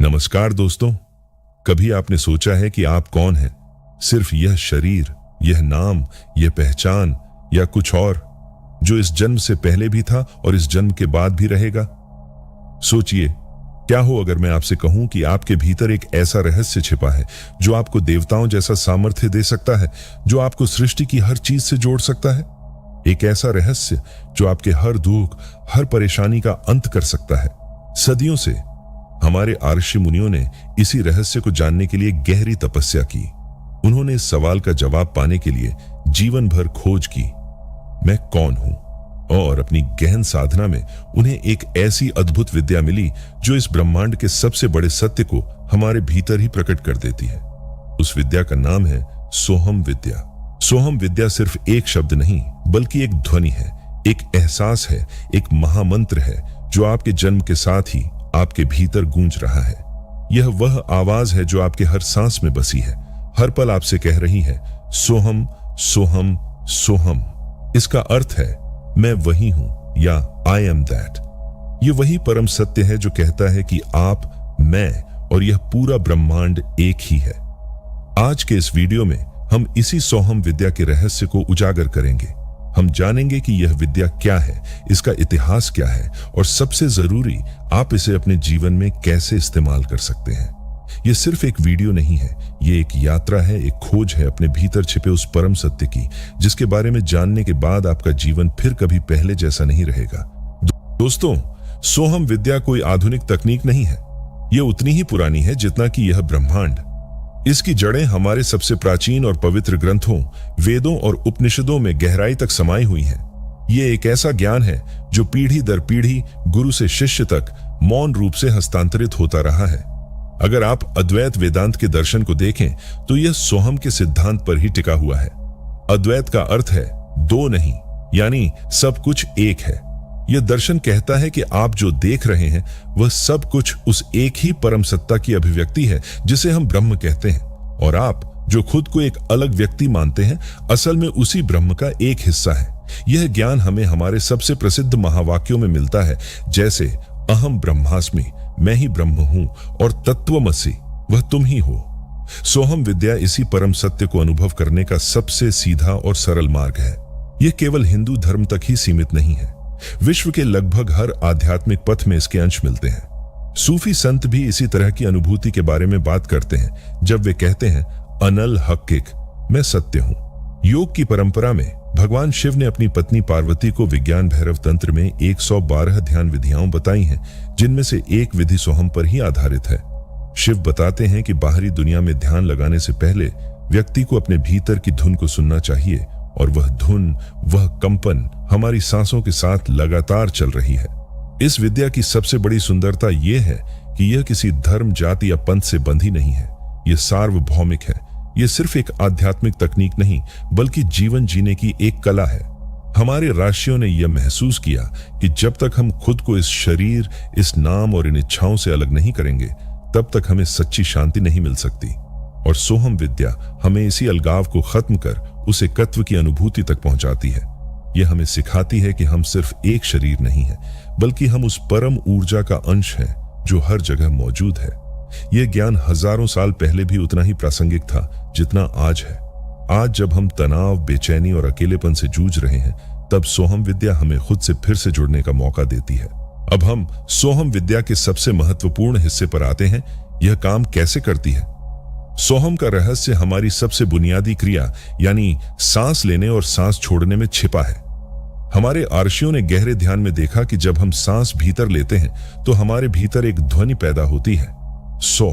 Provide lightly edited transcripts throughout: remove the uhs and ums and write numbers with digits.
नमस्कार दोस्तों, कभी आपने सोचा है कि आप कौन हैं? सिर्फ यह शरीर, यह नाम, यह पहचान या कुछ और जो इस जन्म से पहले भी था और इस जन्म के बाद भी रहेगा? सोचिए, क्या हो अगर मैं आपसे कहूं कि आपके भीतर एक ऐसा रहस्य छिपा है जो आपको देवताओं जैसा सामर्थ्य दे सकता है, जो आपको सृष्टि की हर चीज से जोड़ सकता है। एक ऐसा रहस्य जो आपके हर दुख, हर परेशानी का अंत कर सकता है। सदियों से हमारे ऋषि मुनियों ने इसी रहस्य को जानने के लिए गहरी तपस्या की। उन्होंने इस सवाल का जवाब पाने के लिए जीवन भर खोज की, मैं कौन हूं? और अपनी गहन साधना में उन्हें एक ऐसी अद्भुत विद्या मिली जो इस ब्रह्मांड के सबसे बड़े सत्य को हमारे भीतर ही प्रकट कर देती है। उस विद्या का नाम है सोहम विद्या। सोहम विद्या सिर्फ एक शब्द नहीं, बल्कि एक ध्वनि है, एक एहसास है, एक महामंत्र है जो आपके जन्म के साथ ही आपके भीतर गूंज रहा है। यह वह आवाज है जो आपके हर सांस में बसी है, हर पल आपसे कह रही है, सोहम सोहम सोहम। इसका अर्थ है मैं वही हूं या आई एम दैट। यह वही परम सत्य है जो कहता है कि आप, मैं और यह पूरा ब्रह्मांड एक ही है। आज के इस वीडियो में हम इसी सोहम विद्या के रहस्य को उजागर करेंगे। हम जानेंगे कि यह विद्या क्या है, इसका इतिहास क्या है और सबसे जरूरी, आप इसे अपने जीवन में कैसे इस्तेमाल कर सकते हैं। यह सिर्फ एक वीडियो नहीं है, यह एक यात्रा है, एक खोज है अपने भीतर छिपे उस परम सत्य की, जिसके बारे में जानने के बाद आपका जीवन फिर कभी पहले जैसा नहीं रहेगा। दोस्तों, सोहम विद्या कोई आधुनिक तकनीक नहीं है। यह उतनी ही पुरानी है जितना कि यह ब्रह्मांड। इसकी जड़ें हमारे सबसे प्राचीन और पवित्र ग्रंथों, वेदों और उपनिषदों में गहराई तक समाई हुई हैं। यह एक ऐसा ज्ञान है जो पीढ़ी दर पीढ़ी, गुरु से शिष्य तक मौन रूप से हस्तांतरित होता रहा है। अगर आप अद्वैत वेदांत के दर्शन को देखें तो यह सोहम के सिद्धांत पर ही टिका हुआ है। अद्वैत का अर्थ है दो नहीं, यानी सब कुछ एक है। यह दर्शन कहता है कि आप जो देख रहे हैं वह सब कुछ उस एक ही परम सत्ता की अभिव्यक्ति है जिसे हम ब्रह्म कहते हैं, और आप जो खुद को एक अलग व्यक्ति मानते हैं असल में उसी ब्रह्म का एक हिस्सा है। यह ज्ञान हमें हमारे सबसे प्रसिद्ध महावाक्यों में मिलता है, जैसे अहम ब्रह्मास्मि, मैं ही ब्रह्म हूं, और तत्वमसि, वह तुम ही हो। सोहम विद्या इसी परम सत्य को अनुभव करने का सबसे सीधा और सरल मार्ग है। यह केवल हिंदू धर्म तक ही सीमित नहीं है, विश्व के लगभग हर आध्यात्मिक पथ में इसके अंश मिलते हैं। सूफी संत भी इसी तरह की अनुभूति के बारे में बात करते हैं जब वे कहते हैं, अनल हक्किक, मैं सत्य हूं। योग की परंपरा में भगवान शिव ने अपनी पत्नी पार्वती को विज्ञान भैरव तंत्र में 112 ध्यान विधियां बताई हैं, जिनमें से एक विधि सोहम पर ही आधारित है। शिव बताते हैं कि बाहरी दुनिया में ध्यान लगाने से पहले व्यक्ति को अपने भीतर की धुन को सुनना चाहिए, और वह धुन, वह कंपन हमारी सांसों के साथ लगातार चल रही है। इस विद्या की सबसे बड़ी सुंदरता यह है कि यह किसी धर्म, जाति या पंथ से बंधी नहीं है। यह सार्वभौमिक है। यह सिर्फ एक आध्यात्मिक तकनीक नहीं, बल्कि जीवन जीने की एक कला है। हमारे ऋषियों ने यह महसूस किया कि जब तक हम खुद को इस शरीर, इस नाम और इन इच्छाओं से अलग नहीं करेंगे, तब तक हमें सच्ची शांति नहीं मिल सकती। और सोहम विद्या हमें इसी अलगाव को खत्म कर उस एकत्व की अनुभूति तक पहुंचाती है। यह हमें सिखाती है कि हम सिर्फ एक शरीर नहीं है, बल्कि हम उस परम ऊर्जा का अंश हैं जो हर जगह मौजूद है। यह ज्ञान हजारों साल पहले भी उतना ही प्रासंगिक था जितना आज है। आज जब हम तनाव, बेचैनी और अकेलेपन से जूझ रहे हैं, तब सोहम विद्या हमें खुद से फिर से जुड़ने का मौका देती है। अब हम सोहम विद्या के सबसे महत्वपूर्ण हिस्से पर आते हैं। यह काम कैसे करती है? सोहम का रहस्य हमारी सबसे बुनियादी क्रिया यानी सांस लेने और सांस छोड़ने में छिपा है। हमारे ऋषियों ने गहरे ध्यान में देखा कि जब हम सांस भीतर लेते हैं तो हमारे भीतर एक ध्वनि पैदा होती है, सो।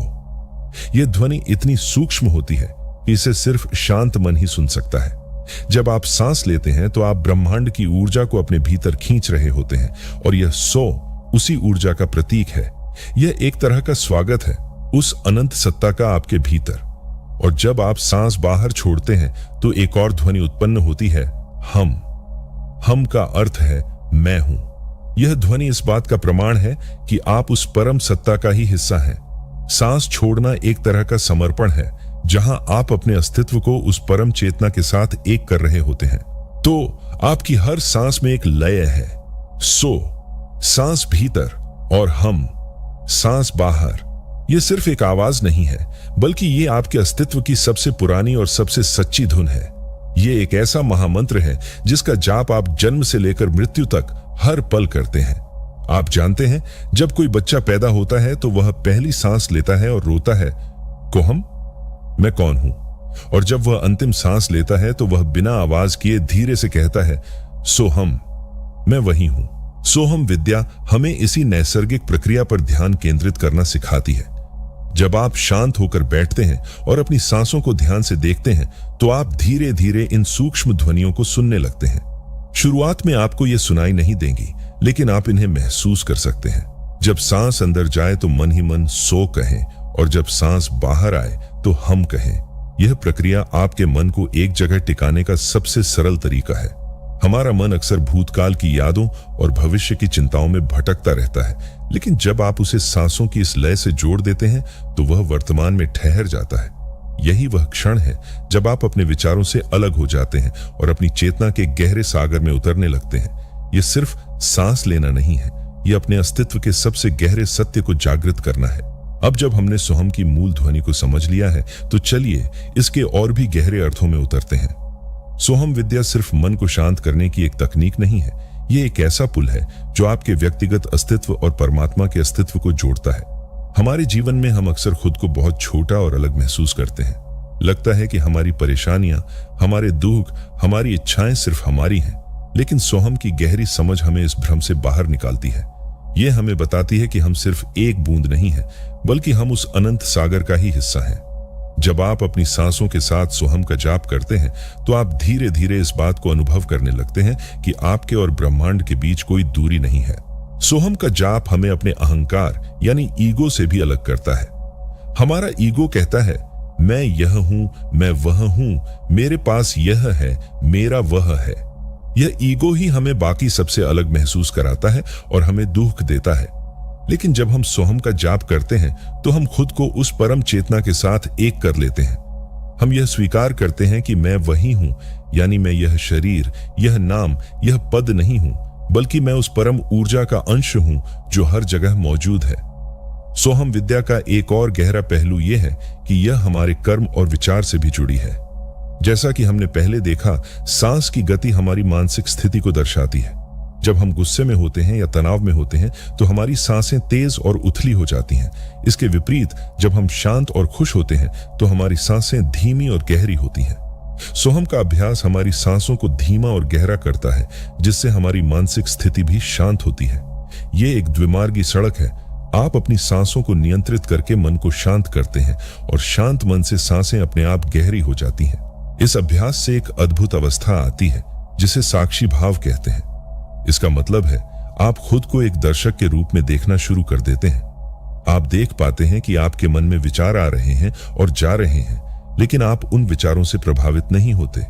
यह ध्वनि इतनी सूक्ष्म होती है कि इसे सिर्फ शांत मन ही सुन सकता है। जब आप सांस लेते हैं तो आप ब्रह्मांड की ऊर्जा को अपने भीतर खींच रहे होते हैं, और यह सो उसी ऊर्जा का प्रतीक है। यह एक तरह का स्वागत है उस अनंत सत्ता का आपके भीतर। और जब आप सांस बाहर छोड़ते हैं तो एक और ध्वनि उत्पन्न होती है, हम। हम का अर्थ है मैं हूं। यह ध्वनि इस बात का प्रमाण है कि आप उस परम सत्ता का ही हिस्सा हैं। सांस छोड़ना एक तरह का समर्पण है, जहां आप अपने अस्तित्व को उस परम चेतना के साथ एक कर रहे होते हैं। तो आपकी हर सांस में एक लय है, सो, सांस भीतर और हम, सांस बाहर। ये सिर्फ एक आवाज नहीं है, बल्कि ये आपके अस्तित्व की सबसे पुरानी और सबसे सच्ची धुन है। ये एक ऐसा महामंत्र है जिसका जाप आप जन्म से लेकर मृत्यु तक हर पल करते हैं। आप जानते हैं, जब कोई बच्चा पैदा होता है तो वह पहली सांस लेता है और रोता है, कोहम, मैं कौन हूं? और जब वह अंतिम सांस लेता है तो वह बिना आवाज किए धीरे से कहता है, सोहम, मैं वही हूं। सोहम विद्या हमें इसी नैसर्गिक प्रक्रिया पर ध्यान केंद्रित करना सिखाती है। जब आप शांत होकर बैठते हैं और अपनी सांसों को ध्यान से देखते हैं तो आप धीरे धीरे इन सूक्ष्म ध्वनियों को सुनने लगते हैं। शुरुआत में आपको ये सुनाई नहीं देंगी, लेकिन आप इन्हें महसूस कर सकते हैं। जब सांस अंदर जाए तो मन ही मन सो कहें, और जब सांस बाहर आए तो हम कहें। यह प्रक्रिया आपके मन को एक जगह टिकाने का सबसे सरल तरीका है। हमारा मन अक्सर भूतकाल की यादों और भविष्य की चिंताओं में भटकता रहता है, लेकिन जब आप उसे सांसों की इस लय से जोड़ देते हैं तो वह वर्तमान में ठहर जाता है। यही वह क्षण है जब आप अपने विचारों से अलग हो जाते हैं और अपनी चेतना के गहरे सागर में उतरने लगते हैं। यह सिर्फ सांस लेना नहीं है, यह अपने अस्तित्व के सबसे गहरे सत्य को जागृत करना है। अब जब हमने सोहम की मूल ध्वनि को समझ लिया है तो चलिए इसके और भी गहरे अर्थों में उतरते हैं। सोहम विद्या सिर्फ मन को शांत करने की एक तकनीक नहीं है, ये एक ऐसा पुल है जो आपके व्यक्तिगत अस्तित्व और परमात्मा के अस्तित्व को जोड़ता है। हमारे जीवन में हम अक्सर खुद को बहुत छोटा और अलग महसूस करते हैं। लगता है कि हमारी परेशानियां, हमारे दुख, हमारी इच्छाएं सिर्फ हमारी हैं, लेकिन सोहम की गहरी समझ हमें इस भ्रम से बाहर निकालती है। ये हमें बताती है कि हम सिर्फ एक बूंद नहीं है, बल्कि हम उस अनंत सागर का ही हिस्सा हैं। जब आप अपनी सांसों के साथ सोहम का जाप करते हैं तो आप धीरे धीरे इस बात को अनुभव करने लगते हैं कि आपके और ब्रह्मांड के बीच कोई दूरी नहीं है। सोहम का जाप हमें अपने अहंकार यानी ईगो से भी अलग करता है। हमारा ईगो कहता है, मैं यह हूं, मैं वह हूं, मेरे पास यह है, मेरा वह है। यह ईगो ही हमें बाकी सबसे अलग महसूस कराता है और हमें दुख देता है। लेकिन जब हम सोहम का जाप करते हैं तो हम खुद को उस परम चेतना के साथ एक कर लेते हैं। हम यह स्वीकार करते हैं कि मैं वही हूं, यानी मैं यह शरीर, यह नाम, यह पद नहीं हूं, बल्कि मैं उस परम ऊर्जा का अंश हूं जो हर जगह मौजूद है। सोहम विद्या का एक और गहरा पहलू यह है कि यह हमारे कर्म और विचार से भी जुड़ी है। जैसा कि हमने पहले देखा, सांस की गति हमारी मानसिक स्थिति को दर्शाती है। जब हम गुस्से में होते हैं या तनाव में होते हैं तो हमारी सांसें तेज और उथली हो जाती हैं। इसके विपरीत जब हम शांत और खुश होते हैं तो हमारी सांसें धीमी और गहरी होती हैं। सोहम का अभ्यास हमारी सांसों को धीमा और गहरा करता है, जिससे हमारी मानसिक स्थिति भी शांत होती है। ये एक द्विमार्गी सड़क है। आप अपनी सांसों को नियंत्रित करके मन को शांत करते हैं और शांत मन से सांसें अपने आप गहरी हो जाती हैं। इस अभ्यास से एक अद्भुत अवस्था आती है जिसे साक्षी भाव कहते हैं। इसका मतलब है आप खुद को एक दर्शक के रूप में देखना शुरू कर देते हैं। आप देख पाते हैं कि आपके मन में विचार आ रहे हैं और जा रहे हैं, लेकिन आप उन विचारों से प्रभावित नहीं होते।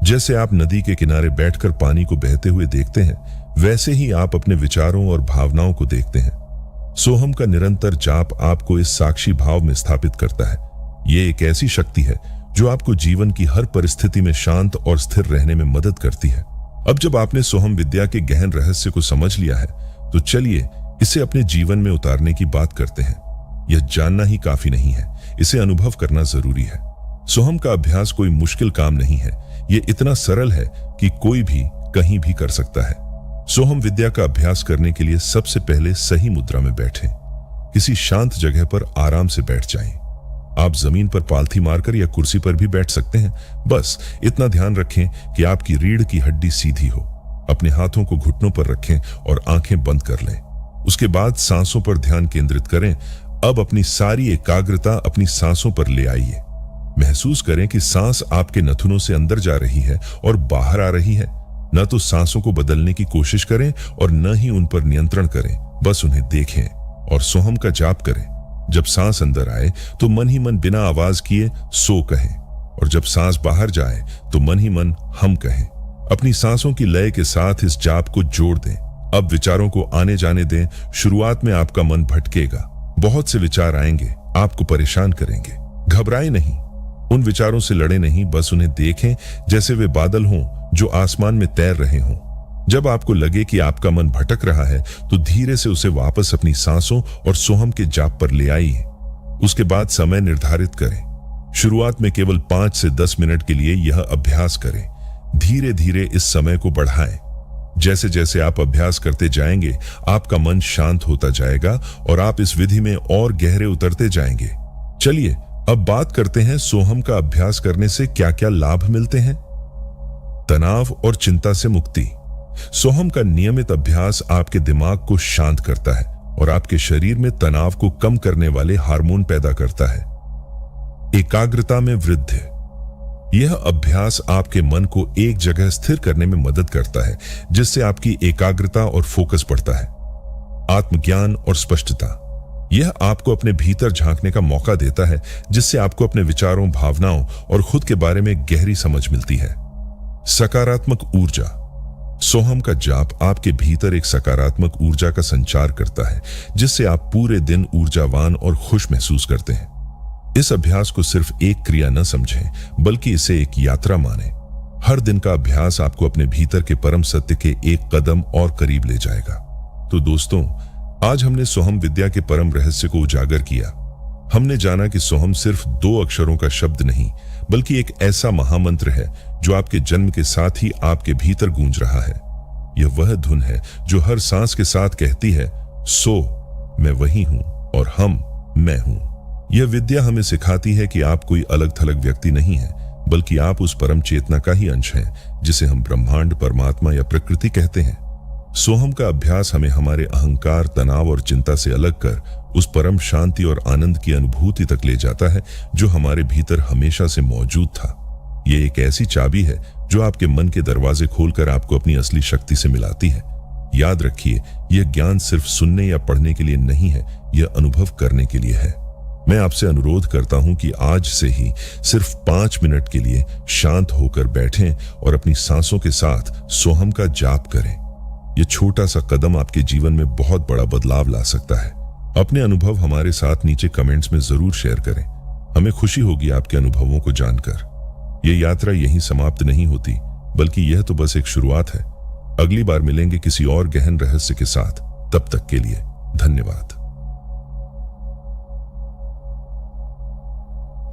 जैसे आप नदी के किनारे बैठकर पानी को बहते हुए देखते हैं, वैसे ही आप अपने विचारों और भावनाओं को देखते हैं। सोहम का निरंतर जाप आपको इस साक्षी भाव में स्थापित करता है। ये एक ऐसी शक्ति है जो आपको जीवन की हर परिस्थिति में शांत और स्थिर रहने में मदद करती है। अब जब आपने सोहम विद्या के गहन रहस्य को समझ लिया है तो चलिए इसे अपने जीवन में उतारने की बात करते हैं। यह जानना ही काफी नहीं है, इसे अनुभव करना जरूरी है। सोहम का अभ्यास कोई मुश्किल काम नहीं है, यह इतना सरल है कि कोई भी कहीं भी कर सकता है। सोहम विद्या का अभ्यास करने के लिए सबसे पहले सही मुद्रा में बैठें। किसी शांत जगह पर आराम से बैठ जाएं। आप जमीन पर पालथी मारकर या कुर्सी पर भी बैठ सकते हैं। बस इतना ध्यान रखें कि आपकी रीढ़ की हड्डी सीधी हो। अपने हाथों को घुटनों पर रखें और आंखें बंद कर लें। उसके बाद सांसों पर ध्यान केंद्रित करें। अब अपनी सारी एकाग्रता अपनी सांसों पर ले आइए। महसूस करें कि सांस आपके नथुनों से अंदर जा रही है और बाहर आ रही है। न तो सांसों को बदलने की कोशिश करें और न ही उन पर नियंत्रण करें, बस उन्हें देखें और सोहम का जाप करें। जब सांस अंदर आए तो मन ही मन बिना आवाज किए सो कहें, और जब सांस बाहर जाए तो मन ही मन हम कहें। अपनी सांसों की लय के साथ इस जाप को जोड़ दें। अब विचारों को आने जाने दें। शुरुआत में आपका मन भटकेगा, बहुत से विचार आएंगे, आपको परेशान करेंगे। घबराएं नहीं, उन विचारों से लड़े नहीं, बस उन्हें देखें जैसे वे बादल हों जो आसमान में तैर रहे हों। जब आपको लगे कि आपका मन भटक रहा है तो धीरे से उसे वापस अपनी सांसों और सोहम के जाप पर ले आइए। उसके बाद समय निर्धारित करें। शुरुआत में केवल 5 से 10 मिनट के लिए यह अभ्यास करें। धीरे धीरे इस समय को बढ़ाएं। जैसे जैसे आप अभ्यास करते जाएंगे, आपका मन शांत होता जाएगा और आप इस विधि में और गहरे उतरते जाएंगे। चलिए अब बात करते हैं सोहम का अभ्यास करने से क्या क्या लाभ मिलते हैं। तनाव और चिंता से मुक्ति। सोहम का नियमित अभ्यास आपके दिमाग को शांत करता है और आपके शरीर में तनाव को कम करने वाले हार्मोन पैदा करता है। एकाग्रता में वृद्धि। यह अभ्यास आपके मन को एक जगह स्थिर करने में मदद करता है, जिससे आपकी एकाग्रता और फोकस बढ़ता है। आत्मज्ञान और स्पष्टता। यह आपको अपने भीतर झांकने का मौका देता है, जिससे आपको अपने विचारों, भावनाओं और खुद के बारे में गहरी समझ मिलती है। सकारात्मक ऊर्जा। सोहम का जाप आपके भीतर एक सकारात्मक ऊर्जा का संचार करता है, जिससे आप पूरे दिन ऊर्जावान और खुश महसूस करते हैं। इस अभ्यास को सिर्फ एक क्रिया न समझें, बल्कि इसे एक यात्रा मानें। हर दिन का अभ्यास आपको अपने भीतर के परम सत्य के एक कदम और करीब ले जाएगा। तो दोस्तों, आज हमने सोहम विद्या के परम रहस्य को उजागर किया। हमने जाना कि सोहम सिर्फ 2 अक्षरों का शब्द नहीं, बल्कि एक ऐसा महामंत्र है जो आपके जन्म के साथ ही आपके भीतर गूंज रहा है। यह वह धुन है जो हर सांस के साथ कहती है, सो मैं वही हूं और हम मैं हूं। यह विद्या हमें सिखाती है कि आप कोई अलग थलग व्यक्ति नहीं है, बल्कि आप उस परम चेतना का ही अंश हैं, जिसे हम ब्रह्मांड, परमात्मा या प्रकृति कहते हैं। सोहम का अभ्यास हमें हमारे अहंकार, तनाव और चिंता से अलग कर उस परम शांति और आनंद की अनुभूति तक ले जाता है जो हमारे भीतर हमेशा से मौजूद था। यह एक ऐसी चाबी है जो आपके मन के दरवाजे खोलकर आपको अपनी असली शक्ति से मिलाती है। याद रखिए, यह ज्ञान सिर्फ सुनने या पढ़ने के लिए नहीं है, यह अनुभव करने के लिए है। मैं आपसे अनुरोध करता हूं कि आज से ही सिर्फ 5 मिनट के लिए शांत होकर बैठें और अपनी सांसों के साथ सोहम का जाप करें। यह छोटा सा कदम आपके जीवन में बहुत बड़ा बदलाव ला सकता है। अपने अनुभव हमारे साथ नीचे कमेंट्स में जरूर शेयर करें। हमें खुशी होगी आपके अनुभवों को जानकर। यह यात्रा यहीं समाप्त नहीं होती, बल्कि यह तो बस एक शुरुआत है। अगली बार मिलेंगे किसी और गहन रहस्य के साथ। तब तक के लिए धन्यवाद।